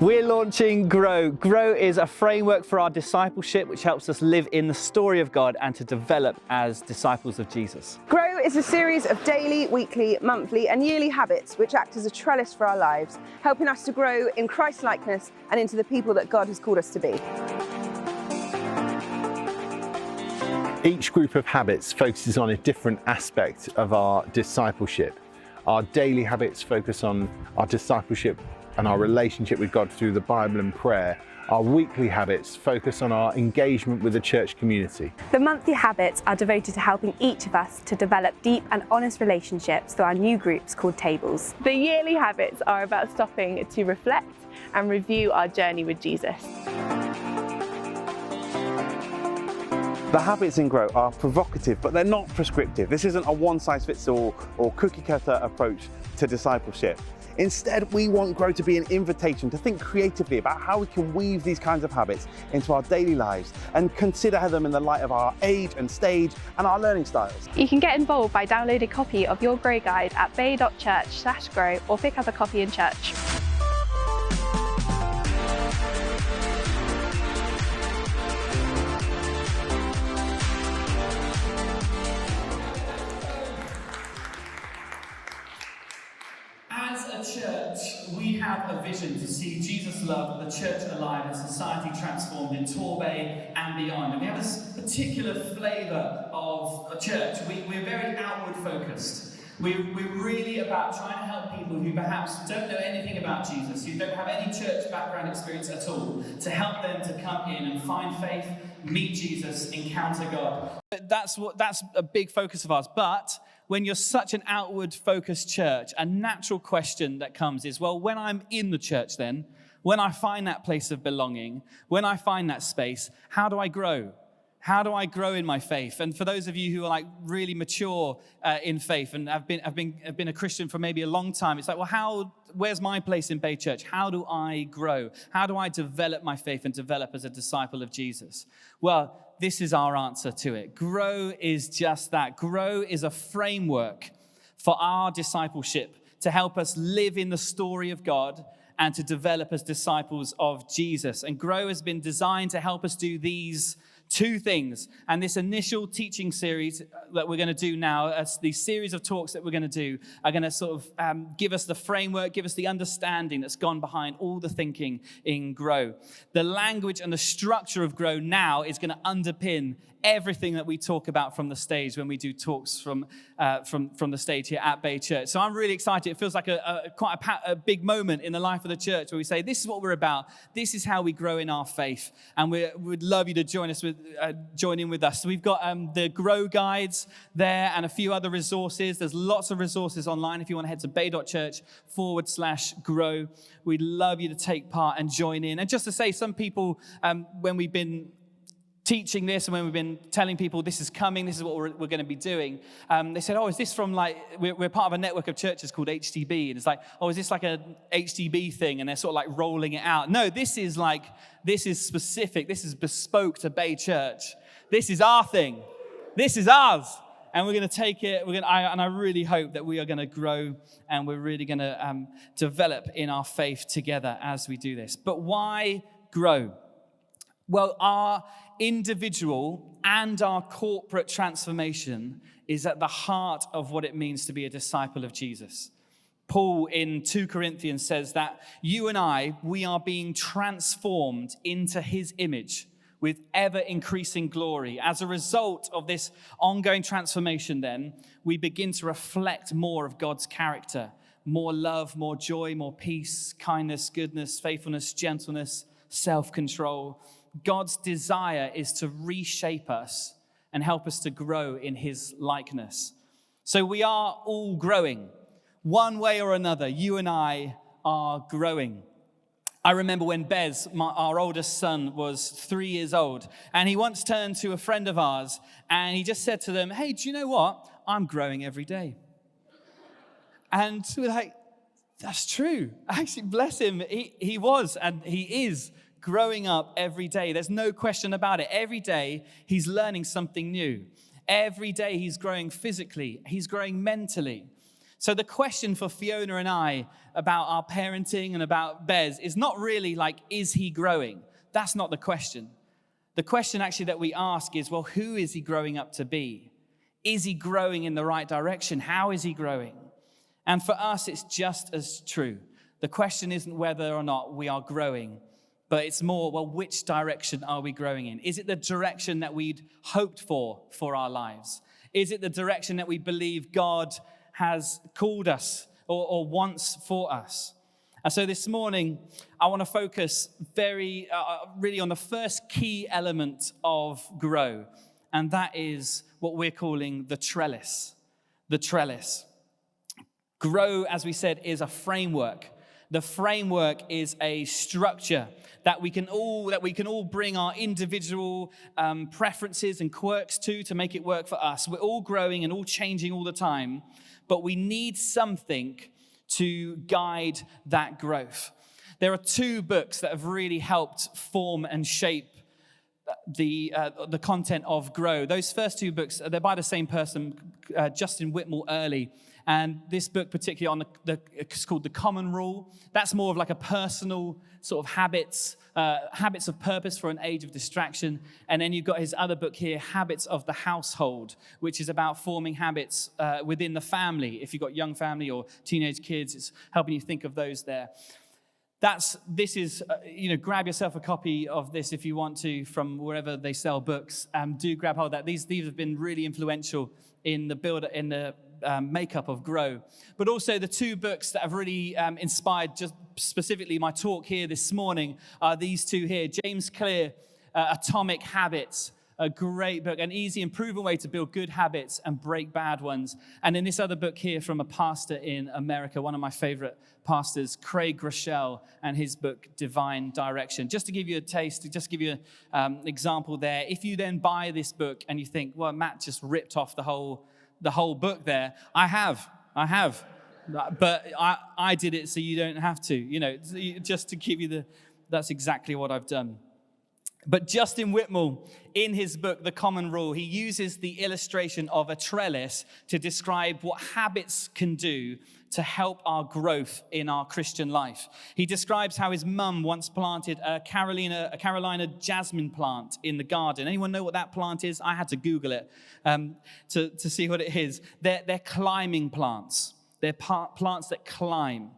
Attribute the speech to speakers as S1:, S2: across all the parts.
S1: We're launching Grow. Grow is a framework for our discipleship, which helps us live in the story of God and to develop as disciples of Jesus.
S2: Grow is a series of daily, weekly, monthly and yearly habits which act as a trellis for our lives, helping us to grow in Christ-likeness and into the people that God has called us to be.
S3: Each group of habits focuses on a different aspect of our discipleship. Our daily habits focus on our discipleship and our relationship with God through the Bible and prayer. Our weekly habits focus on our engagement with the church community.
S4: The monthly habits are devoted to helping each of us to develop deep and honest relationships through our new groups called Tables.
S5: The yearly habits are about stopping to reflect and review our journey with Jesus.
S6: The habits in Grow are provocative, but they're not prescriptive. This isn't a one-size-fits-all or cookie-cutter approach to discipleship. Instead, we want Grow to be an invitation to think creatively about how we can weave these kinds of habits into our daily lives and consider them in the light of our age and stage and our learning styles.
S5: You can get involved by downloading a copy of your Grow guide at bay.church/grow or pick up a copy in church.
S7: As a church, we have a vision to see Jesus loved, the church alive, and society transformed in Torbay and beyond. And we have this particular flavour of a church. We're very outward focused. We're really about trying to help people who perhaps don't know anything about Jesus, who don't have any church background experience at all, to help them to come in and find faith, meet Jesus, encounter God.
S1: That's a big focus of ours. But when you're such an outward-focused church, a natural question that comes is, well, when I'm in the church then, when I find that place of belonging, when I find that space, how do I grow? How do I grow in my faith? And for those of you who are like really mature in faith and have been a Christian for maybe a long time, it's like, well, where's my place in Bay Church? How do I grow? How do I develop my faith and develop as a disciple of Jesus? Well, this is our answer to it. Grow is just that. Grow is a framework for our discipleship to help us live in the story of God and to develop as disciples of Jesus. And Grow has been designed to help us do these two things. And this initial teaching series that we're going to do now, these series of talks that we're going to do, are going to sort of give us the framework, give us the understanding that's gone behind all the thinking in Grow. The language and the structure of Grow now is going to underpin everything that we talk about from the stage when we do talks from the stage here at Bay Church. So I'm really excited. It feels like quite a big moment in the life of the church where we say, this is what we're about. This is how we grow in our faith. And we'd love you to join in with us. So we've got the Grow guides there and a few other resources. There's lots of resources online if you want to head to bay.church/grow. We'd love you to take part and join in. And just to say, some people, when we've been teaching this and when we've been telling people this is coming, this is what we're going to be doing, they said, is this from we're part of a network of churches called HTB, and it's like, is this like a HTB thing, and they're sort of like rolling it out. No, this is specific, this is bespoke to Bay Church. This is our thing. This is ours. And we're going to take it, and I really hope that we are going to grow and we're really going to develop in our faith together as we do this. But why grow? Well, our individual and our corporate transformation is at the heart of what it means to be a disciple of Jesus. Paul in 2 Corinthians says that you and we are being transformed into his image with ever-increasing glory. As a result of this ongoing transformation, then, we begin to reflect more of God's character, more love, more joy, more peace, kindness, goodness, faithfulness, gentleness, self-control. God's desire is to reshape us and help us to grow in his likeness. So we are all growing. One way or another, you and I are growing. I remember when Bez, our oldest son, was 3 years old, and he once turned to a friend of ours, and he just said to them, hey, do you know what? I'm growing every day. And we're like, that's true. Actually, bless him. He was, and he is growing up every day. There's no question about it. Every day, he's learning something new. Every day, he's growing physically. He's growing mentally. So the question for Fiona and I about our parenting and about Bez is not really like, is he growing? That's not the question. The question actually that we ask is, well, who is he growing up to be? Is he growing in the right direction? How is he growing? And for us, it's just as true. The question isn't whether or not we are growing, but it's more, well, which direction are we growing in? Is it the direction that we'd hoped for our lives? Is it the direction that we believe God has called us or wants for us? And so this morning, I want to focus really on the first key element of grow, and that is what we're calling the trellis. The trellis. Grow, as we said, is a framework. The framework is a structure that we can all bring our individual preferences and quirks to make it work for us. We're all growing and all changing all the time, but we need something to guide that growth. There are two books that have really helped form and shape the content of Grow. Those first two books, they're by the same person, Justin Whitmore Early. And this book particularly it's called The Common Rule. That's more of like a personal sort of habits of purpose for an age of distraction. And then you've got his other book here, Habits of the Household, which is about forming habits within the family. If you've got young family or teenage kids, it's helping you think of those there. Grab yourself a copy of this if you want to from wherever they sell books. Do grab hold of that. These have been really influential in the makeup of Grow. But also the two books that have really inspired just specifically my talk here this morning are these two here. James Clear, Atomic Habits, a great book, an easy and proven way to build good habits and break bad ones. And then this other book here from a pastor in America, one of my favorite pastors, Craig Groeschel, and his book, Divine Direction. Just to give you a taste, just to give you an example there, if you then buy this book and you think, well, Matt just ripped off the whole book there, I have. But I did it so you don't have to, just to give you that's exactly what I've done. But Justin Whitmore, in his book, The Common Rule, he uses the illustration of a trellis to describe what habits can do to help our growth in our Christian life. He describes how his mum once planted a Carolina jasmine plant in the garden. Anyone know what that plant is? I had to Google it to see what it is. They're climbing plants. They're plants that climb.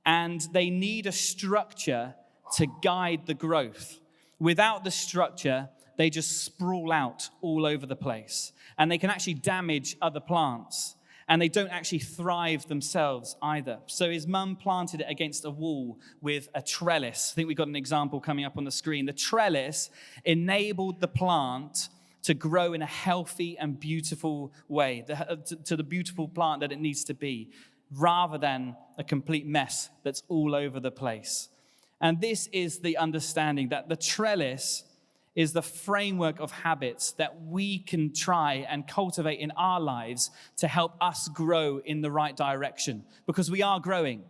S1: And they need a structure to guide the growth. Without the structure, they just sprawl out all over the place. And they can actually damage other plants. And they don't actually thrive themselves either. So his mum planted it against a wall with a trellis. I think we've got an example coming up on the screen. The trellis enabled the plant to grow in a healthy and beautiful way, to the beautiful plant that it needs to be, rather than a complete mess that's all over the place. And this is the understanding that the trellis is the framework of habits that we can try and cultivate in our lives to help us grow in the right direction. Because we are growing.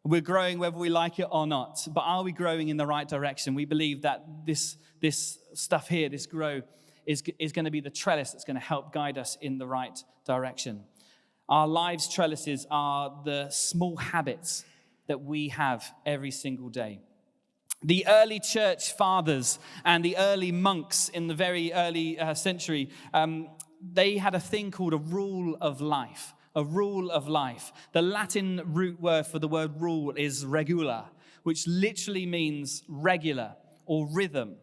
S1: We're growing whether we like it or not. But are we growing in the right direction? We believe that this stuff here, this grow, is going to be the trellis that's going to help guide us in the right direction. Our lives' trellises are the small habits that we have every single day. The early church fathers and the early monks in the very early century, they had a thing called a rule of life. A rule of life. The Latin root word for the word rule is regula, which literally means regular or rhythm.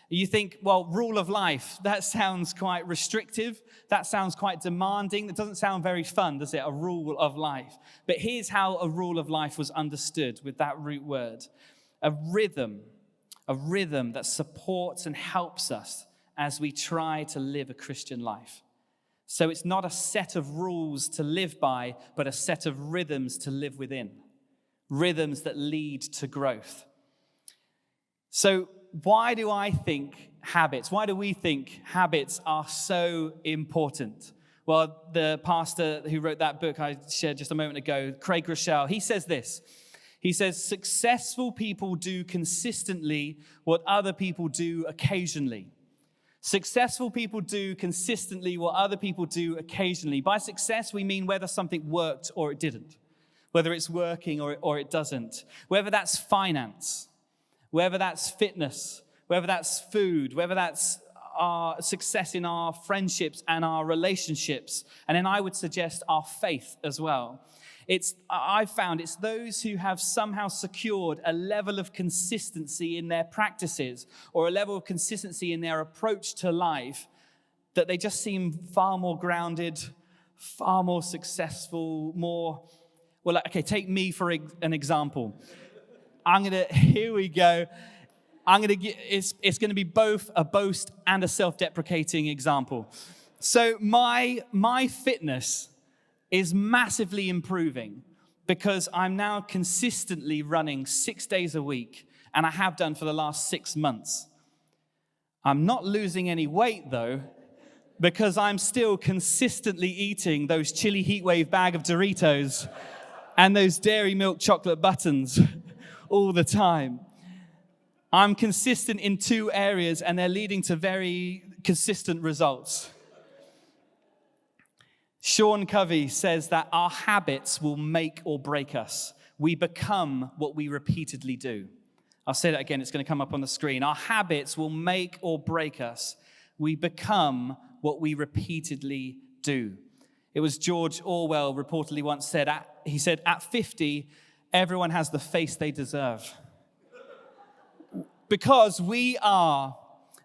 S1: You think, well, rule of life, that sounds quite restrictive. That sounds quite demanding. That doesn't sound very fun, does it? A rule of life. But here's how a rule of life was understood with that root word. A rhythm that supports and helps us as we try to live a Christian life. So it's not a set of rules to live by, but a set of rhythms to live within. Rhythms that lead to growth. So why do we think habits are so important? Well, the pastor who wrote that book I shared just a moment ago, Craig Groeschel, he says this. He says, successful people do consistently what other people do occasionally. Successful people do consistently what other people do occasionally. By success, we mean whether something worked or it didn't, whether it's working or it doesn't, whether that's finance, whether that's fitness, whether that's food, whether that's our success in our friendships and our relationships, and then I would suggest our faith as well. I've found it's those who have somehow secured a level of consistency in their practices or a level of consistency in their approach to life that they just seem far more grounded, far more successful, take me for an example. Here we go. It's going to be both a boast and a self-deprecating example. So my fitness is massively improving because I'm now consistently running 6 days a week, and I have done for the last 6 months. I'm not losing any weight though, because I'm still consistently eating those chili heatwave bag of Doritos and those dairy milk chocolate buttons all the time. I'm consistent in 2 areas, and they're leading to very consistent results. Sean Covey says that our habits will make or break us. We become what we repeatedly do. I'll say that again, it's going to come up on the screen. Our habits will make or break us. We become what we repeatedly do. It was George Orwell reportedly once said, he said, at 50, everyone has the face they deserve. Because we are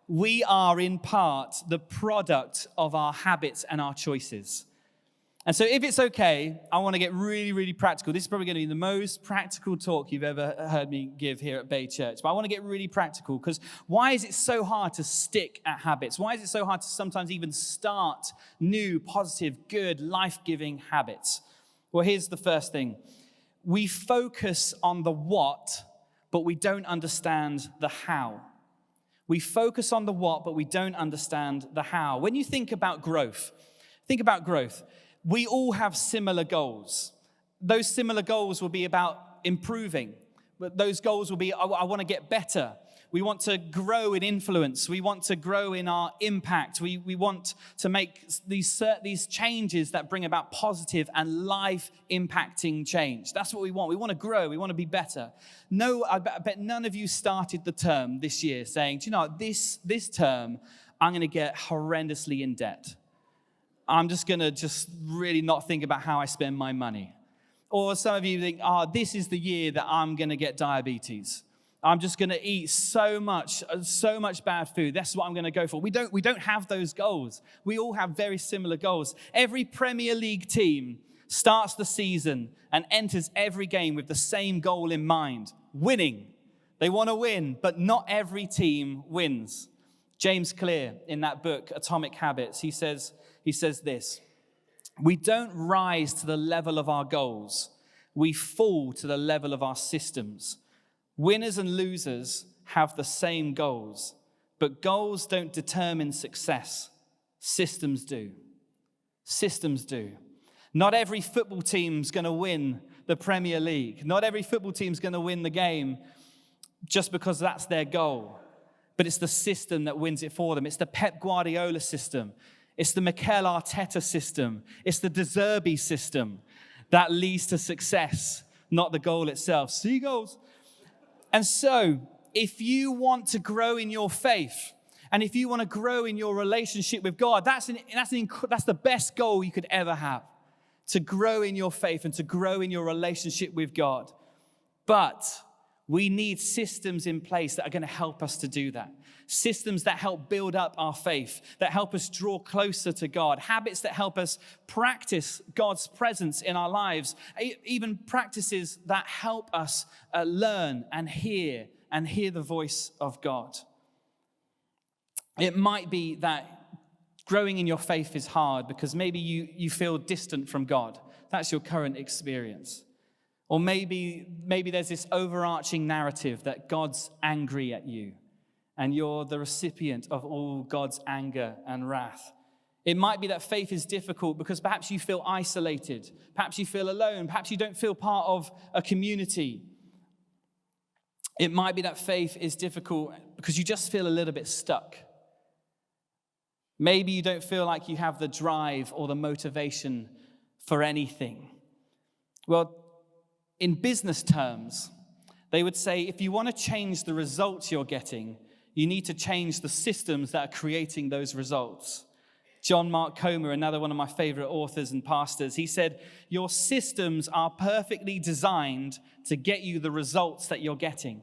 S1: in part the product of our habits and our choices. And so if it's okay, I want to get really, really practical. This is probably going to be the most practical talk you've ever heard me give here at Bay Church. But I want to get really practical because why is it so hard to stick at habits? Why is it so hard to sometimes even start new, positive, good, life-giving habits? Well, here's the first thing. We focus on the what, but we don't understand the how. We focus on the what, but we don't understand the how. When you think about growth, we all have similar goals. Those similar goals will be about improving. But those goals will be, I want to get better. We want to grow in influence. We want to grow in our impact. We want to make these changes that bring about positive and life-impacting change. That's what we want. We want to grow. We want to be better. No, I bet none of you started the term this year saying, do you know, this term, I'm going to get horrendously in debt. I'm just going to really not think about how I spend my money. Or some of you think, this is the year that I'm going to get diabetes. I'm just going to eat so much bad food. That's what I'm going to go for. We don't have those goals. We all have very similar goals. Every Premier League team starts the season and enters every game with the same goal in mind, winning. They want to win, but not every team wins. James Clear, in that book, Atomic Habits, he says this: we don't rise to the level of our goals. We fall to the level of our systems. Winners and losers have the same goals, but goals don't determine success. Systems do. Systems do. Not every football team's going to win the Premier League. Not every football team's going to win the game just because that's their goal. But it's the system that wins it for them. It's the Pep Guardiola system. It's the Mikel Arteta system. It's the De Zerbi system that leads to success, not the goal itself. Seagulls. And so, if you want to grow in your faith, and if you want to grow in your relationship with God, that's the best goal you could ever have, to grow in your faith and to grow in your relationship with God. But we need systems in place that are going to help us to do that. Systems that help build up our faith, that help us draw closer to God. Habits that help us practice God's presence in our lives. Even practices that help us learn and hear the voice of God. It might be that growing in your faith is hard because maybe you feel distant from God. That's your current experience. Or maybe there's this overarching narrative that God's angry at you and you're the recipient of all God's anger and wrath. It might be that faith is difficult because perhaps you feel isolated, perhaps you feel alone, perhaps you don't feel part of a community. It might be that faith is difficult because you just feel a little bit stuck. Maybe you don't feel like you have the drive or the motivation for anything. Well, in business terms, they would say if you want to change the results you're getting, you need to change the systems that are creating those results. John Mark Comer, another one of my favorite authors and pastors, he said, your systems are perfectly designed to get you the results that you're getting.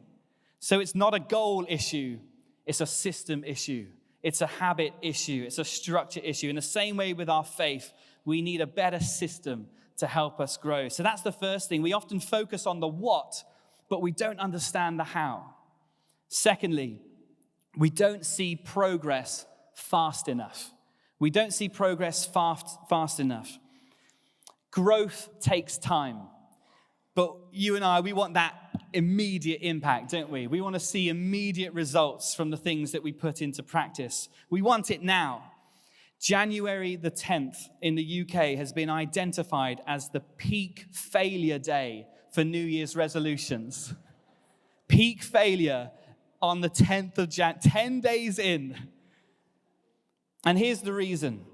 S1: So it's not a goal issue, it's a system issue. It's a habit issue, it's a structure issue. In the same way with our faith, we need a better system to help us grow. So that's the first thing. We often focus on the what, but we don't understand the how. Secondly, we don't see progress fast enough. We don't see progress fast enough. Growth takes time. But you and I, we want that immediate impact, don't we? We want to see immediate results from the things that we put into practice. We want it now. January the 10th in the UK has been identified as the peak failure day for New Year's resolutions. Peak failure on the 10th of Jan, 10 days in. And here's the reason.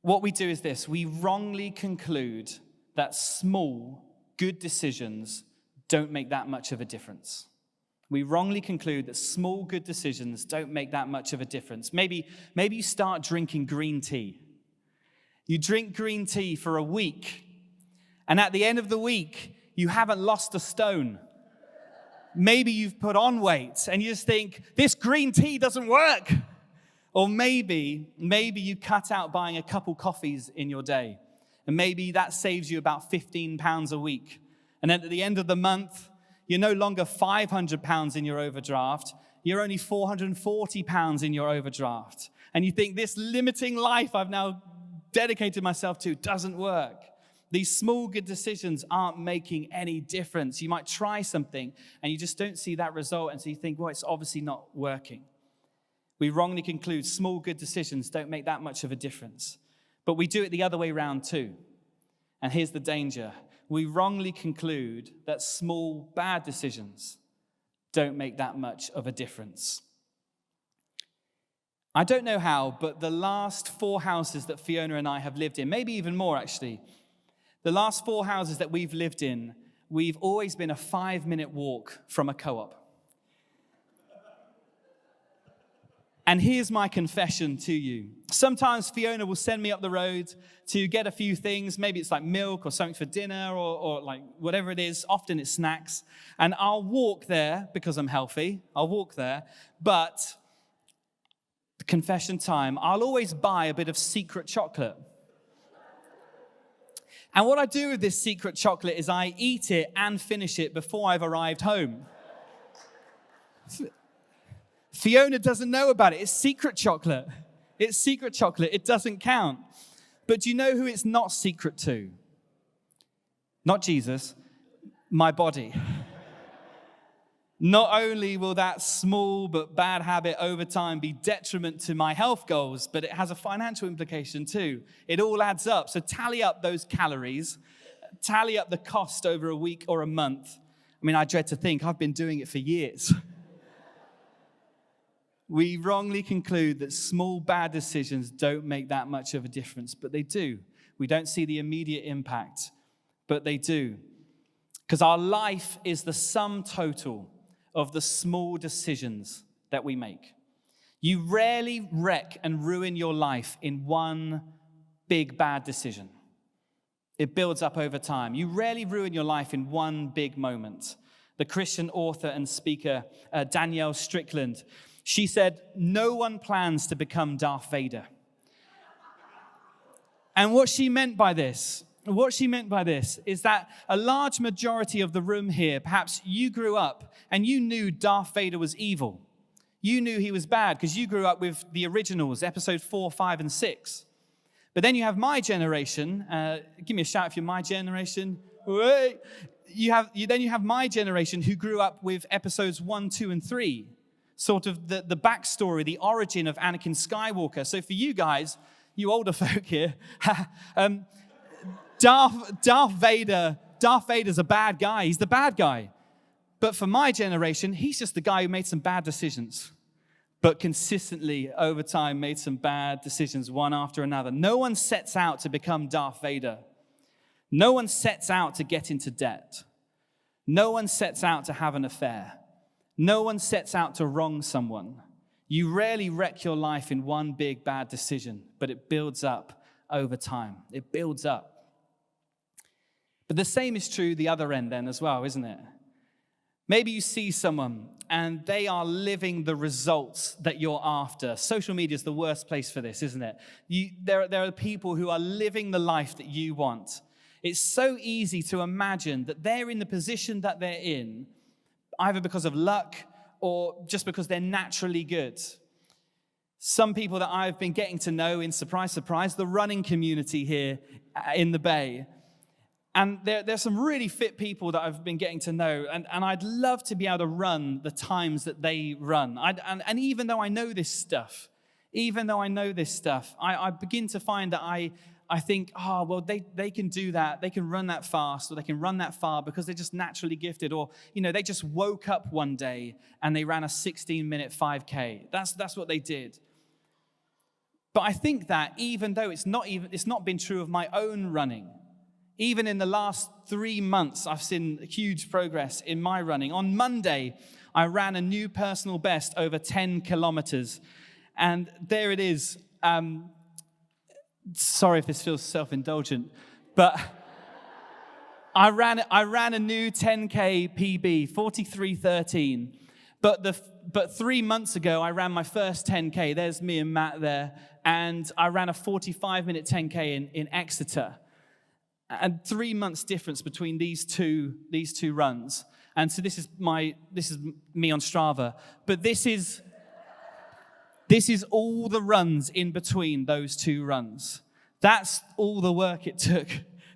S1: What we do is this. We wrongly conclude that small, good decisions don't make that much of a difference. We wrongly conclude that small, good decisions don't make that much of a difference. Maybe you start drinking green tea. You drink green tea for a week, and at the end of the week, you haven't lost a stone. Maybe you've put on weight, and you just think, this green tea doesn't work. Or maybe you cut out buying a couple coffees in your day, and maybe that saves you about £15 a week. And then at the end of the month, you're no longer £500 in your overdraft. You're only £440 in your overdraft. And you think this limiting life I've now dedicated myself to doesn't work. These small good decisions aren't making any difference. You might try something and you just don't see that result. And so you think, well, it's obviously not working. We wrongly conclude small good decisions don't make that much of a difference. But we do it the other way around too. And here's the danger. We wrongly conclude that small, bad decisions don't make that much of a difference. I don't know how, but the last 4 houses that Fiona and I have lived in, maybe even more actually, the last 4 houses that we've lived in, we've always been a 5-minute walk from a co-op. And here's my confession to you. Sometimes Fiona will send me up the road to get a few things. Maybe it's like milk or something for dinner or like whatever it is. Often it's snacks. And I'll walk there because I'm healthy. I'll walk there. But confession time, I'll always buy a bit of secret chocolate. And what I do with this secret chocolate is I eat it and finish it before I've arrived home. Fiona doesn't know about it. It's secret chocolate. It's secret chocolate. It doesn't count. But do you know who it's not secret to? Not Jesus, my body. Not only will that small but bad habit over time be detriment to my health goals, but it has a financial implication too. It all adds up. So tally up those calories, tally up the cost over a week or a month. I mean, I dread to think I've been doing it for years. We wrongly conclude that small, bad decisions don't make that much of a difference, but they do. We don't see the immediate impact, but they do. Because our life is the sum total of the small decisions that we make. You rarely wreck and ruin your life in one big, bad decision. It builds up over time. You rarely ruin your life in one big moment. The Christian author and speaker, Danielle Strickland, she said, no one plans to become Darth Vader. And what she meant by this is that a large majority of the room here, perhaps you grew up and you knew Darth Vader was evil. You knew he was bad because you grew up with the originals, episode 4, 5, and 6. But then you have my generation. Give me a shout if you're my generation. Then you have my generation who grew up with episodes 1, 2, and 3. Sort of the backstory, the origin of Anakin Skywalker. So for you guys, you older folk here, Darth Vader's a bad guy. He's the bad guy. But for my generation, he's just the guy who made some bad decisions. but consistently over time made some bad decisions one after another. No one sets out to become Darth Vader. No one sets out to get into debt. No one sets out to have an affair. No one sets out to wrong someone. You rarely wreck your life in one big bad decision, but it builds up over time. It builds up. But the same is true the other end then as well, isn't it? Maybe you see someone and they are living the results that you're after. Social media is the worst place for this, isn't it? There are people who are living the life that you want. It's so easy to imagine that they're in the position that they're in, either because of luck or just because they're naturally good. Some people that I've been getting to know in, surprise, surprise, the running community here in the Bay. And there's some really fit people that I've been getting to know, and I'd love to be able to run the times that they run. And even though I know this stuff, I begin to find that I think, oh, well, they can do that. They can run that fast, or they can run that far because they're just naturally gifted. Or, they just woke up one day and they ran a 16-minute 5K. That's what they did. But I think that even though it's not been true of my own running, even in the last 3 months, I've seen huge progress in my running. On Monday, I ran a new personal best over 10 kilometers. And there it is. Sorry if this feels self-indulgent, but I ran a new 10K PB, 43:13. But 3 months ago, I ran my first 10K. There's me and Matt there. And I ran a 45-minute 10K in Exeter. And 3 months difference between these two runs. And so this is me on Strava. But this is all the runs in between those two runs. That's all the work it took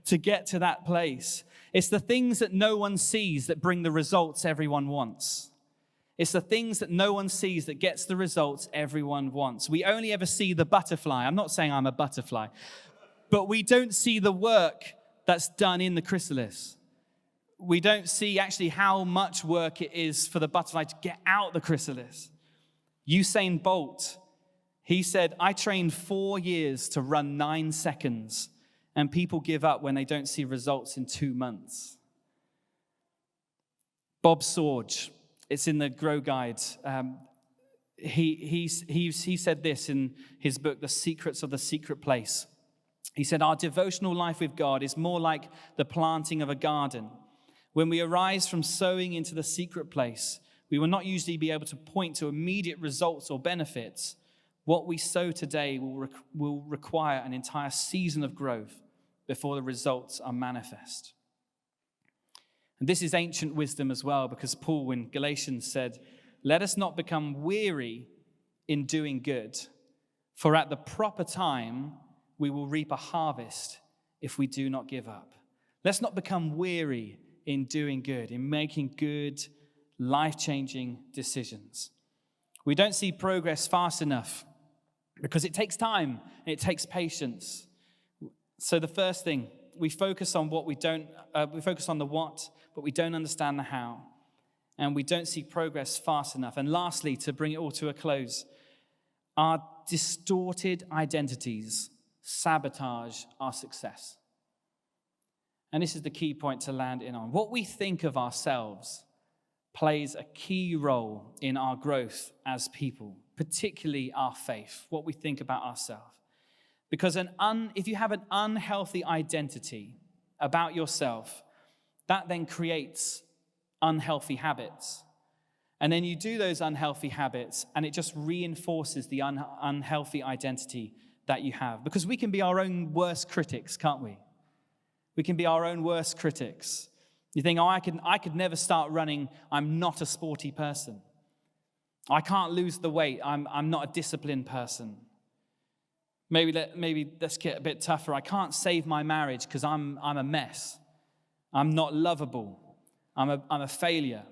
S1: to get to that place. It's the things that no one sees that bring the results everyone wants. It's the things that no one sees that gets the results everyone wants. We only ever see the butterfly. I'm not saying I'm a butterfly, but we don't see the work that's done in the chrysalis. We don't see actually how much work it is for the butterfly to get out the chrysalis. Usain Bolt, he said, I trained 4 years to run 9 seconds, and people give up when they don't see results in 2 months. Bob Sorge, it's in the Grow Guide. He said this in his book, The Secrets of the Secret Place. He said, our devotional life with God is more like the planting of a garden. When we arise from sowing into the secret place, we will not usually be able to point to immediate results or benefits. What we sow today will require an entire season of growth before the results are manifest. And this is ancient wisdom as well, because Paul in Galatians said, let us not become weary in doing good, for at the proper time, we will reap a harvest if we do not give up. Let's not become weary in doing good, in making good, life-changing decisions. We don't see progress fast enough because it takes time and it takes patience. So the first thing, we focus on we focus on the what, but we don't understand the how. And we don't see progress fast enough. And lastly, to bring it all to a close, our distorted identities sabotage our success. And this is the key point to land in on. What we think of ourselves plays a key role in our growth as people, particularly our faith, what we think about ourselves. Because if you have an unhealthy identity about yourself, that then creates unhealthy habits. And then you do those unhealthy habits, and it just reinforces the unhealthy identity that you have. Because we can be our own worst critics, can't we? We can be our own worst critics. You think, I could never start running. I'm not a sporty person. I can't lose the weight. I'm not a disciplined person. Maybe let's get a bit tougher. I can't save my marriage because I'm a mess. I'm not lovable. I'm a failure.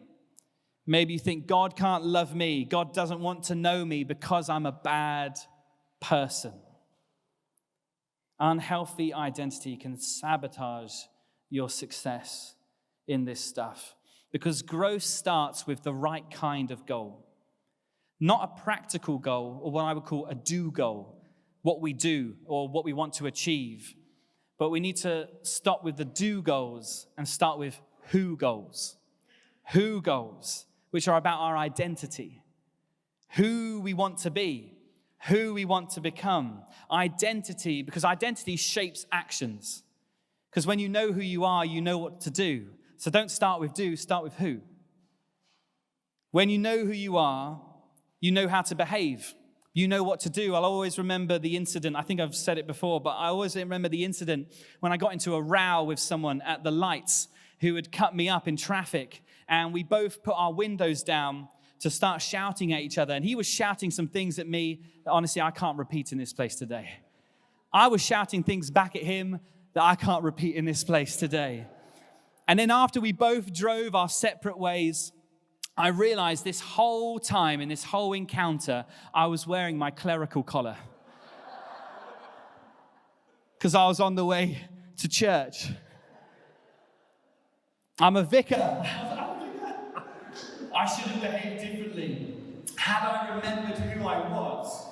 S1: Maybe you think God can't love me. God doesn't want to know me because I'm a bad person. Unhealthy identity can sabotage your success in this stuff, because growth starts with the right kind of goal. not a practical goal or what I would call a do goal, what we do or what we want to achieve. But we need to stop with the do goals and start with who goals. Who goals, which are about our identity, who we want to be, who we want to become. Identity, because identity shapes actions. Because when you know who you are, you know what to do. So don't start with do, start with who. When you know who you are, you know how to behave. You know what to do. I'll always remember the incident. I think I've said it before, but I always remember the incident when I got into a row with someone at the lights who had cut me up in traffic. And we both put our windows down to start shouting at each other. And he was shouting some things at me that honestly I can't repeat in this place today. I was shouting things back at him that I can't repeat in this place today. And then after we both drove our separate ways, I realized this whole time in this whole encounter, I was wearing my clerical collar. Because I was on the way to church. I'm a vicar.
S7: I should have behaved differently. Had I remembered who I was,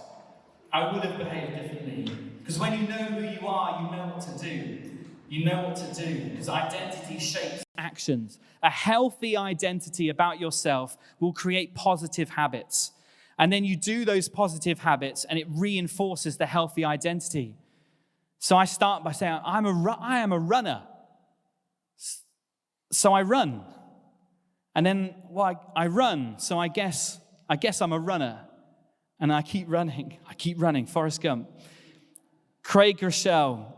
S7: I would have behaved differently. Because when you know who you are, you know what to do. You know what to do. Because identity shapes
S1: actions. A healthy identity about yourself will create positive habits. And then you do those positive habits and it reinforces the healthy identity. So I start by saying, I am a runner. So I run. And then I run. So I guess I'm a runner. And I keep running. Forrest Gump. Craig Groeschel,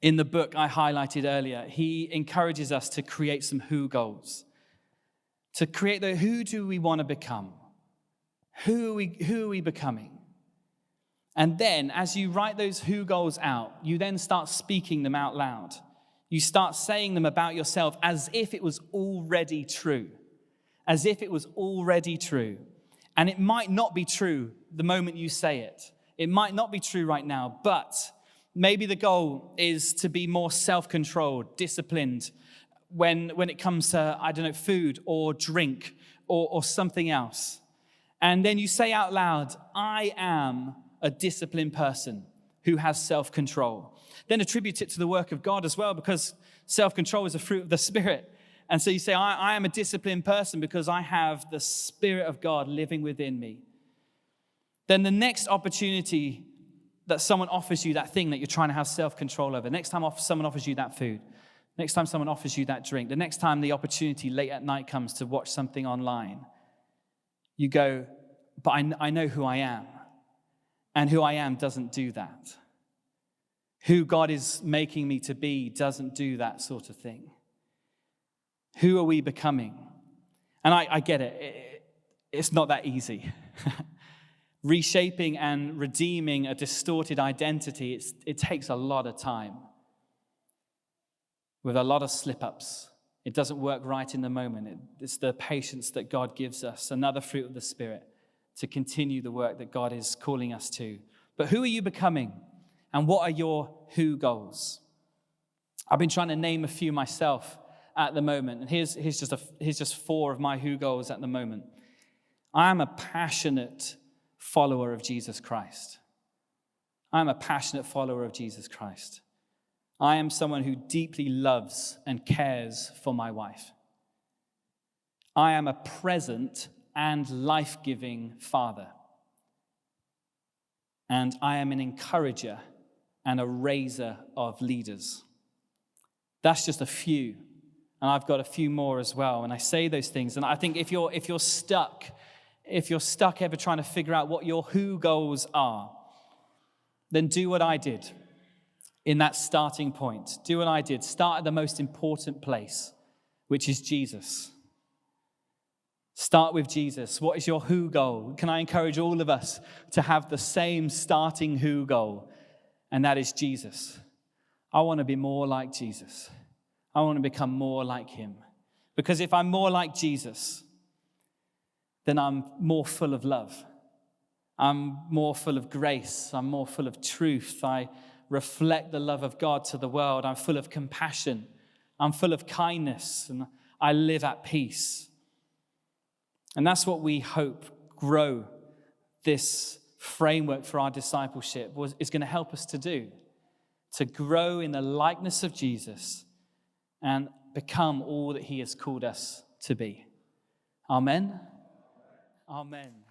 S1: in the book I highlighted earlier, he encourages us to create some who goals. To create the who do we want to become? Who are we becoming? And then as you write those who goals out, you then start speaking them out loud. You start saying them about yourself as if it was already true. As if it was already true. And it might not be true the moment you say it. It might not be true right now, but maybe the goal is to be more self-controlled, disciplined when it comes to, food or drink or something else. And then you say out loud, I am a disciplined person who has self-control. Then attribute it to the work of God as well, because self-control is a fruit of the Spirit. And so you say, I am a disciplined person because I have the Spirit of God living within me. Then the next opportunity that someone offers you that thing that you're trying to have self-control over, next time someone offers you that food, next time someone offers you that drink, the next time the opportunity late at night comes to watch something online, you go, but I know who I am. And who I am doesn't do that. Who God is making me to be doesn't do that sort of thing. Who are we becoming? And I get it. It's not that easy. Reshaping and redeeming a distorted identity, it takes a lot of time. With a lot of slip-ups. It doesn't work right in the moment. It's the patience that God gives us, another fruit of the Spirit, to continue the work that God is calling us to. But who are you becoming? And what are your who goals? I've been trying to name a few myself at the moment. And here's just 4 of my who goals at the moment. I am a passionate follower of Jesus Christ. I am a passionate follower of Jesus Christ. I am someone who deeply loves and cares for my wife. I am a present and life-giving father. And I am an encourager and a raiser of leaders. That's just a few. And I've got a few more as well. And I say those things. And I think if you're stuck ever trying to figure out what your who goals are, then do what I did in that starting point. Do what I did. Start at the most important place, which is Jesus. Start with Jesus. What is your who goal? Can I encourage all of us to have the same starting who goal? And that is Jesus. I want to be more like Jesus. I want to become more like him. Because if I'm more like Jesus, then I'm more full of love. I'm more full of grace. I'm more full of truth. I reflect the love of God to the world. I'm full of compassion. I'm full of kindness. And I live at peace. And that's what we hope grow this framework for our discipleship is going to help us to do, to grow in the likeness of Jesus and become all that he has called us to be. Amen. Amen.